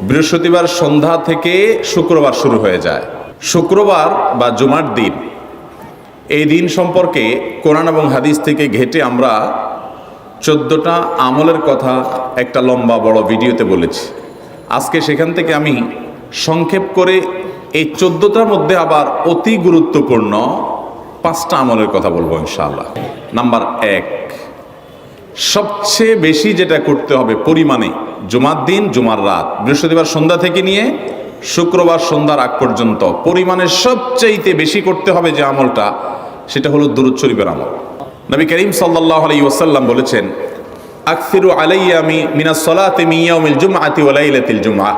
বৃহস্পতিবার সন্ধ্যা থেকে শুক্রবার শুরু হয়ে যায়। শুক্রবার বা জুমার দিন, এই দিন সম্পর্কে কোরআন এবং হাদিস থেকে ঘেঁটে আমরা 14টা আমলের কথা একটা লম্বা বড় ভিডিওতে বলেছি। আজকে সেখান থেকে আমি সংক্ষেপ করে এই 14টার মধ্যে আবার অতি গুরুত্বপূর্ণ 5টা আমলের কথা বলবো ইনশাআল্লাহ। নাম্বার 1, সবচেয়ে বেশি যেটা করতে হবে পরিমাণে, জুমার দিন জুমার রাত, বৃহস্পতিবার সন্ধ্যা থেকে নিয়ে শুক্রবার সন্ধ্যার আগ পর্যন্ত পরিমাণে সবচাইতে বেশি করতে হবে যে আমলটা, সেটা হলো দুরূদ শরীফের আমল। নবী করিম সাল্লাল্লাহু আলাইহি ওয়াসাল্লাম বলেছেন, আকসিরু আলাইয়া মিনাস সালাতি মিন ইয়াউমিল জুমআতি ওয়া লাইলাতিল জুমআহ,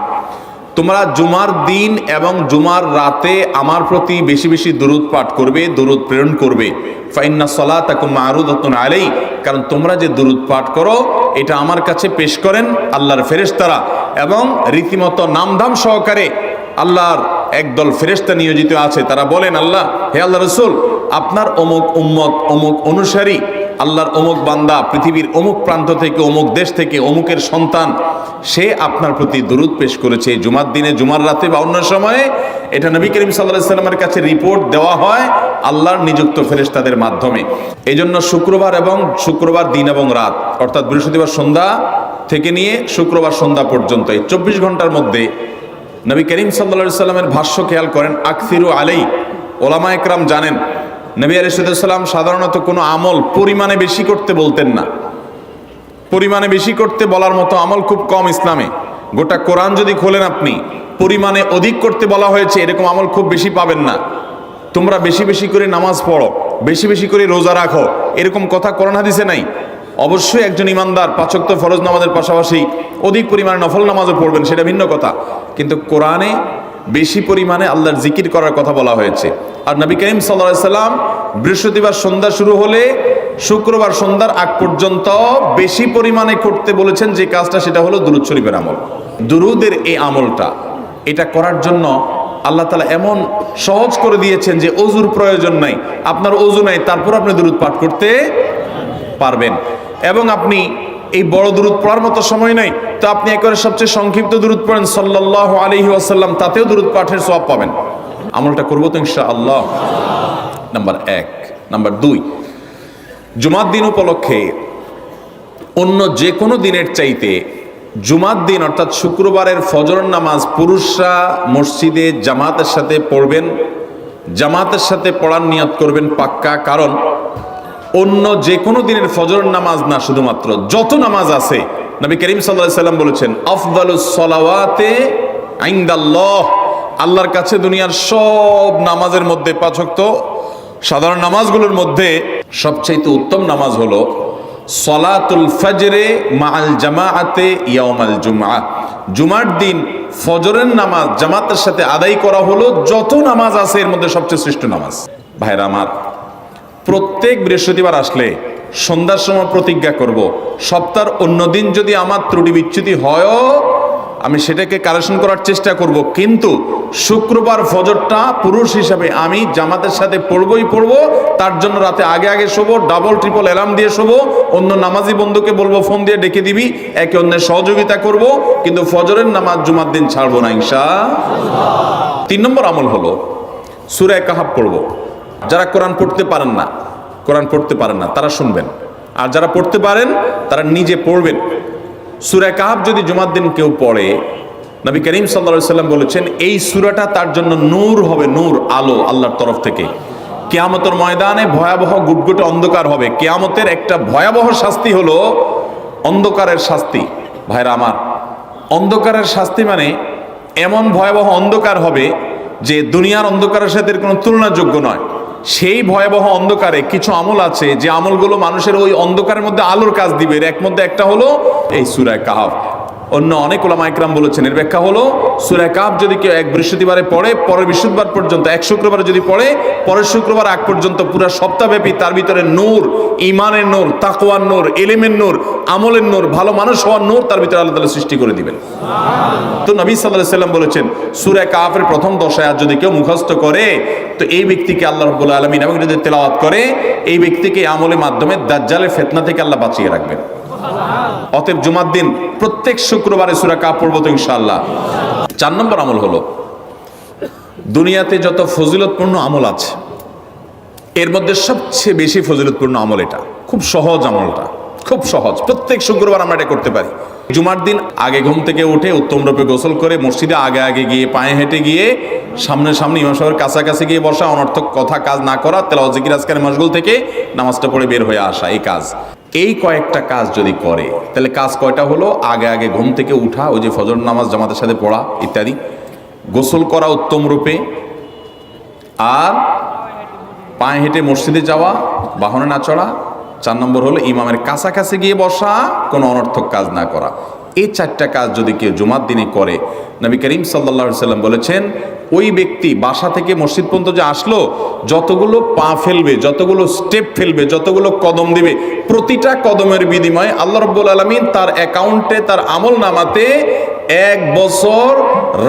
তোমরা জুমার দিন এবং জুমার রাতে আমার প্রতি বেশি বেশি দুরূদ পাঠ করবে, দুরূদ প্রেরণ করবে। ফাইন্না সালাতাকুম মা'রুদাতুন আলাই, কারণ তোমরা যে দুরূদ পাঠ করো এটা আমার কাছে পেশ করেন আল্লাহর ফেরেশতারা, এবং রীতিমতো নামধাম সহকারে আল্লাহর একদল ফেরেশতা নিয়োজিত আছে। তারা বলেন, আল্লাহ, হে আল্লাহ রাসূল, আপনার অমুক উম্মত, অমুক অনুসারী, আল্লাহর অমুক বান্দা পৃথিবীর অমুক প্রান্ত থেকে, অমুক দেশ থেকে, অমুকের সন্তান, সে আপনার প্রতি দুরূদ পেশ করেছে জুমার দিনে, জুমার রাতে বা অন্য সময়ে। এটা নবী করিম সাল্লাল্লাহু আলাইহি ওয়াসাল্লামের কাছে রিপোর্ট দেওয়া হয় আল্লাহর নিযুক্ত ফেরেশতাদের মাধ্যমে। এই জন্য শুক্রবার এবং শুক্রবার দিন এবং রাত, অর্থাৎ বৃহস্পতিবার সন্ধ্যা থেকে নিয়ে শুক্রবার সন্ধ্যা পর্যন্ত এই 24 ঘন্টার মধ্যে নবী করিম সাল্লাল্লাহু আলাইহি ওয়াসাল্লামের ভাষ্য খেয়াল করেন, আকসিরু আলাই। ওলামা একরাম জানেন, নবী আলাইহিস সালাম সাধারণত কোনো আমল পরিমাণে বেশি করতে বলতেন না। পরিমাণে বেশি করতে বলার মতো আমল খুব কম ইসলামে। গোটা কোরআন যদি খোলেন আপনি, পরিমাণে অধিক করতে বলা হয়েছে এরকম আমল খুব বেশি পাবেন না। তোমরা বেশি বেশি করে নামাজ পড়ো, বেশি বেশি করে রোজা রাখো, এরকম কথা কোরআন হাদিসে নাই। অবশ্যই একজন ইমানদার 5 ওয়াক্ত ফরজ নামাজের পাশাপাশি অধিক পরিমাণে নফল নামাজও পড়বেন, সেটা ভিন্ন কথা। কিন্তু কোরআনে বেশি পরিমাণে আল্লাহর জিকির করার কথা বলা হয়েছে। আর নবী করিম সাল্লাল্লাহু আলাইহি ওয়াসাল্লাম বৃহস্পতিবার সন্ধ্যা শুরু হলে শুক্রবার সন্ধ্যার আগ পর্যন্ত বেশি পরিমাণে করতে বলেছেন যে কাজটা, সেটা হলো দুরূদ শরীফের আমল। দুরূদের এই আমলটা, এটা করার জন্য আল্লাহ তাআলা এমন সহজ করে দিয়েছেন যে ওযুর প্রয়োজন নাই। আপনার ওযু নাই, তারপর আপনি দুরূদ পাঠ করতে পারবেন। এবং আপনি এই বড় দুরূদ পড়ার মতো সময় নাই, তো আপনি একেবারে সবচেয়ে সংক্ষিপ্ত দুরূদ পড়েন সাল্লাল্লাহু আলাইহি ওয়াসাল্লাম, তাতেও দুরূদ পাঠের সওয়াব পাবেন। আমলটা করবো তো ইনশাআল্লাহ। নাম্বার 1। নাম্বার 2, জুমার দিন উপলক্ষে অন্য যে কোনো দিনের চাইতে জুমার দিন অর্থাৎ শুক্রবারের ফজর নামাজ পুরুষরা মসজিদে জামাতের সাথে পড়বেন। জামাতের সাথে পড়ার নিয়ত করবেন পাক্কা, কারণ অন্য যে কোনো দিনের ফজর নামাজ না, শুধুমাত্র যত নামাজ আছে, নবী করিম সাল্লাল্লাহু আলাইহি ওয়াসাল্লাম বলেছেন, আফদালুস সালাওয়াতে ইনদাল্লাহ, আল্লাহর কাছে দুনিয়ার সব নামাজের মধ্যে 5 ওয়াক্ত সাধারণ নামাজগুলোর মধ্যে সবচাইতে উত্তম নামাজ হলো সলাতুল ফজরে মাআল জামাআতে ইয়াউমাল জুমআহ, জুমার দিন ফজরের নামাজ জামাতের সাথে আদায় করা হলো যত নামাজ আছে এর মধ্যে সবচেয়ে শ্রেষ্ঠ নামাজ। ভাইরা আমার, প্রত্যেক বৃহস্পতিবার আসলে সন্ধ্যার সময় প্রতিজ্ঞা করব, সপ্তাহের অন্য দিন যদি আমার ত্রুটি বিচ্যুতি হয়ও আমি সেটাকে কারেকশন করার চেষ্টা করব, কিন্তু শুক্রবার ফজরটা পুরুষ হিসাবে আমি জামাতের সাথে পড়বই পড়বো। তার জন্য রাতে আগে আগে শোবো, ডাবল ট্রিপল অ্যালার্ম দিয়ে শোবো, অন্য নামাজি বন্ধুকে বলবো ফোন দিয়ে ডেকে দিবি, একে অন্যের সহযোগিতা করব, কিন্তু ফজরের নামাজ জুমার দিন ছাড়বো না ইনশাআল্লাহ। 3 নম্বর আমল হলো সূরা কাহাফ পড়বো। যারা কোরআন পড়তে পারেন না তারা শুনবেন, আর যারা পড়তে পারেন তারা নিজে পড়বেন। সূরা কাহাফ যদি জুমার দিন কেউ পড়ে, নবী করিম সাল্লাল্লাহু আলাইহি ওয়াসাল্লাম বলেছেন এই সূরাটা তার জন্য নূর হবে, নূর, আলো আল্লাহর তরফ থেকে। কিয়ামতের ময়দানে ভয়াবহ গুটগুটে অন্ধকার হবে। কিয়ামতের একটা ভয়াবহ শাস্তি হলো অন্ধকারের শাস্তি। ভাইরা আমার, অন্ধকারের শাস্তি মানে এমন ভয়াবহ অন্ধকার হবে যে দুনিয়ার অন্ধকারের সাথে কোনো তুলনাযোগ্য নয়। সেই ভয়াবহ অন্ধকারে কিছু আমল আছে যে আমলগুলো মানুষের ওই অন্ধকারের মধ্যে আলোর কাজ দিবে। এর মধ্যে একটা হলো এই সূরা কাহাফ। অন্য অনেক উলামা ইকরাম বলেছেন এর ব্যাখ্যা হলো সূরা কাহাফ যদি কেউ এক বৃহস্পতিবারে পড়ে, পরের বৃহস্পতিবার পর্যন্ত, এক শুক্রবারে যদি পড়ে, পরের শুক্রবার আগ পর্যন্ত পুরো সপ্তাহব্যাপী তার ভিতরে নূর, ঈমানের নূর, তাকওয়ার নূর, ইলমের নূর, আমলের নূর, ভালো মানুষ হওয়ার নূর তার ভিতরে আল্লাহ তাআলা সৃষ্টি করে দিবেন। তো নবী সাল্লাল্লাহু আলাইহি ওয়াসাল্লাম বলেছেন সূরা কাহাফের প্রথম 10 আয়াত যদি কেউ মুখস্থ করে, তো এই ব্যক্তিকে আল্লাহ রাব্বুল আলামিন এবং যদি তেলাওয়াত করে, এই ব্যক্তিকে আমলের মাধ্যমে দাজ্জালের ফিতনা থেকে আল্লাহ বাঁচিয়ে রাখবেন। অতএব জুমার দিন প্রত্যেক শুক্রবারে সূরা কাফ পড়ব তো ইনশাআল্লাহ। 4 নম্বর আমল হলো, দুনিয়াতে যত ফজিলতপূর্ণ আমল আছে এর মধ্যে সবচেয়ে বেশি ফজিলতপূর্ণ আমল এটা। খুব সহজ আমলটা, খুব সহজ, প্রত্যেক শুক্রবার আমরা এটা করতে পারি। জুমার দিন আগে ঘুম থেকে উঠে উত্তম রূপে গোসল করে মসজিদে আগে আগে গিয়ে পায়ে হেঁটে গিয়ে সামনে ইমাম সাহেবের কাছাকাছি গিয়ে বসা, অনর্থক কথা কাজ না করা, তেলাওয়াত জিকির আজকারে মশগুল থেকে নামাজটা পড়ে বের হয়ে আসা, এই কাজ, এই কয়েকটা কাজ যদি করে তাহলে কাজ কয়টা হলো? আগে আগে ঘুম থেকে উঠা, ওই যে ফজর নামাজ জামাতের সাথে পড়া ইত্যাদি, গোসল করা উত্তম রূপে, আর পায়ে হেঁটে মসজিদে যাওয়া, বাহনে না চড়া। 4 নম্বর হলো ইমামের কাছাকাছি গিয়ে বসা, কোনো অনর্থক কাজ না করা। এই 4টা কাজ যদি কেউ জুমার দিনে করে, নবী করিম সাল্লাল্লাহু আলাইহি সাল্লাম বলেছেন ওই ব্যক্তি বাসা থেকে মসজিদ পর্যন্ত যে আসলো, যতগুলো পা ফেলবে, যতগুলো স্টেপ ফেলবে, যতগুলো কদম দিবে, প্রতিটা কদমের বিনিময়ে আল্লাহ রাব্বুল আলামিন তার অ্যাকাউন্টে, তার আমল নামাতে 1 বছর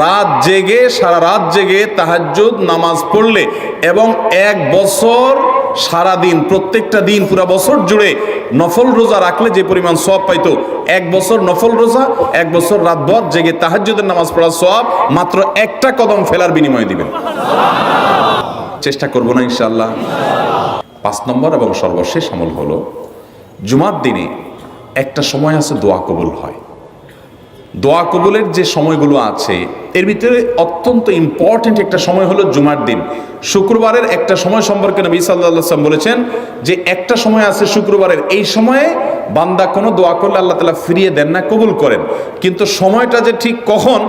রাত জেগে, সারা রাত জেগে তাহাজ্জুদ নামাজ পড়লে এবং 1 বছর সারা দিন, প্রত্যেকটা দিন পুরা বছর জুড়ে নফল রোজা রাখলে যে পরিমাণ সওয়াব পাইতো, 1 বছর নফল রোজা, 1 বছর রাতভর জেগে তাহাজ্জুদের নামাজ পড়ার সওয়াব মাত্র একটা কদম ফেলার বিনিময়ে দিবেন। চেষ্টা করব না ইনশাআল্লাহ। 5 নম্বর এবং সর্বশেষ আমল হলো, জুমার দিনে একটা সময় আছে দোয়া কবুল হয়। দোয়া কবুলের যে সময়গুলো আছে এর ভিতরে অত্যন্ত ইম্পর্টেন্ট একটা সময় হলো জুমার দিন। শুক্রবারের একটা সময় সম্পর্কে নবী সাল্লাল্লাহু আলাইহি ওয়াসাল্লাম বলেছেন যে একটা সময় আছে শুক্রবারের, এই সময়ে বান্দা কোনো দোয়া করলে আল্লাহ তাআলা ফিরিয়ে দেন না, কবুল করেন। কিন্তু সময়টা যে ঠিক কখন,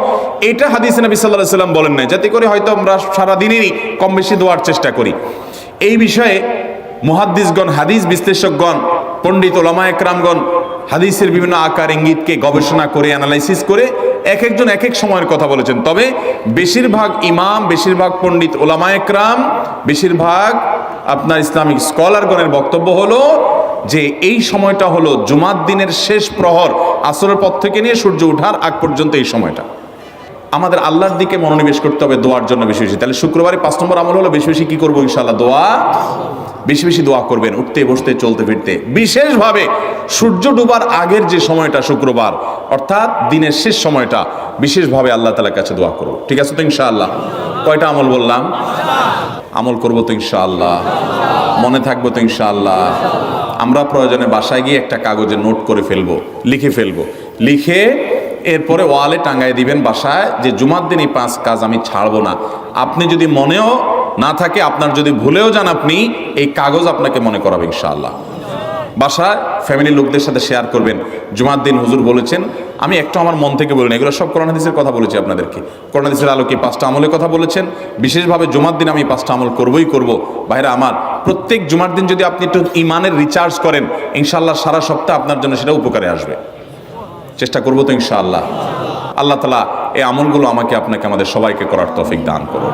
এটা হাদিসে নবী সাল্লাল্লাহু আলাইহি ওয়াসাল্লাম বলেন নাই, যাতে করে হয়তো আমরা সারা দিনেরই কম বেশি দোয়ার চেষ্টা করি। এই বিষয়ে মুহাদ্দিসগণ, হাদিস বিশ্লেষকগণ, পণ্ডিত ওলামা একরামগণ হাদিসের বিভিন্ন আকার ইঙ্গিতকে গবেষণা করে, অ্যানালাইসিস করে এক একজন এক এক সময়ের কথা বলেছেন। তবে বেশিরভাগ ইমাম, বেশিরভাগ পণ্ডিত ওলামা একরাম, বেশিরভাগ আপনার ইসলামিক স্কলারগণের বক্তব্য হলো যে এই সময়টা হলো জুমার দিনের শেষ প্রহর, আসরের পর থেকে নিয়ে সূর্য ওঠার আগ পর্যন্ত এই সময়টা। আমাদের আল্লাহর দিকে মনোনিবেশ করতে হবে দোয়ার জন্য বেশি বেশি। তাহলে শুক্রবারে 5 নম্বর আমল হলো বেশি বেশি কি করবো ইনশাআল্লাহ? দোয়া, বেশি বেশি দোয়া করবেন, উঠতে বসতে চলতে ফিরতে। বিশেষভাবে সূর্য ডুবার আগের যে সময়টা শুক্রবার, অর্থাৎ দিনের শেষ সময়টা, বিশেষভাবে আল্লাহ তাআলার কাছে দোয়া করব। ঠিক আছে তো ইনশাআল্লাহ? কয়টা আমল বললাম? আমল করবো তো ইনশাআল্লাহ? মনে থাকবো তো ইনশাআল্লাহ? আমরা প্রয়োজনে বাসায় গিয়ে একটা কাগজে নোট করে ফেলবো, লিখে ফেলবো, লিখে এরপরে ওয়ালে টাঙ্গাই দিবেন বাসায় যে জুমার দিন এই 5 কাজ আমি ছাড়বো না। আপনি যদি মনেও না থাকে, আপনার যদি ভুলেও যান, আপনি এই কাগজ আপনাকে মনে করাবে ইনশাআল্লাহ। বাসায় ফ্যামিলির লোকদের সাথে শেয়ার করবেন, জুমার দিন হুজুর বলেছেন, আমি একটু আমার মন থেকে বলিনি, এগুলো সব কোরআন হাদিসের কথা বলেছি আপনাদেরকে। কোরআন হাদিসের আলোকে 5টা আমলের কথা বলেছেন, বিশেষভাবে জুমার দিন আমি 5টা আমল করবই করব। ভাইরা আমার, প্রত্যেক জুমার দিন যদি আপনি একটু ইমানের রিচার্জ করেন, ইনশাআল্লাহ সারা সপ্তাহ আপনার জন্য সেটা উপকারে আসবে। চেষ্টা করবো তো ইনশাআল্লাহ? আল্লাহ তাআলা এই আমলগুলো আমাকে, আপনাকে, আমাদের সবাইকে করার তৌফিক দান করুন।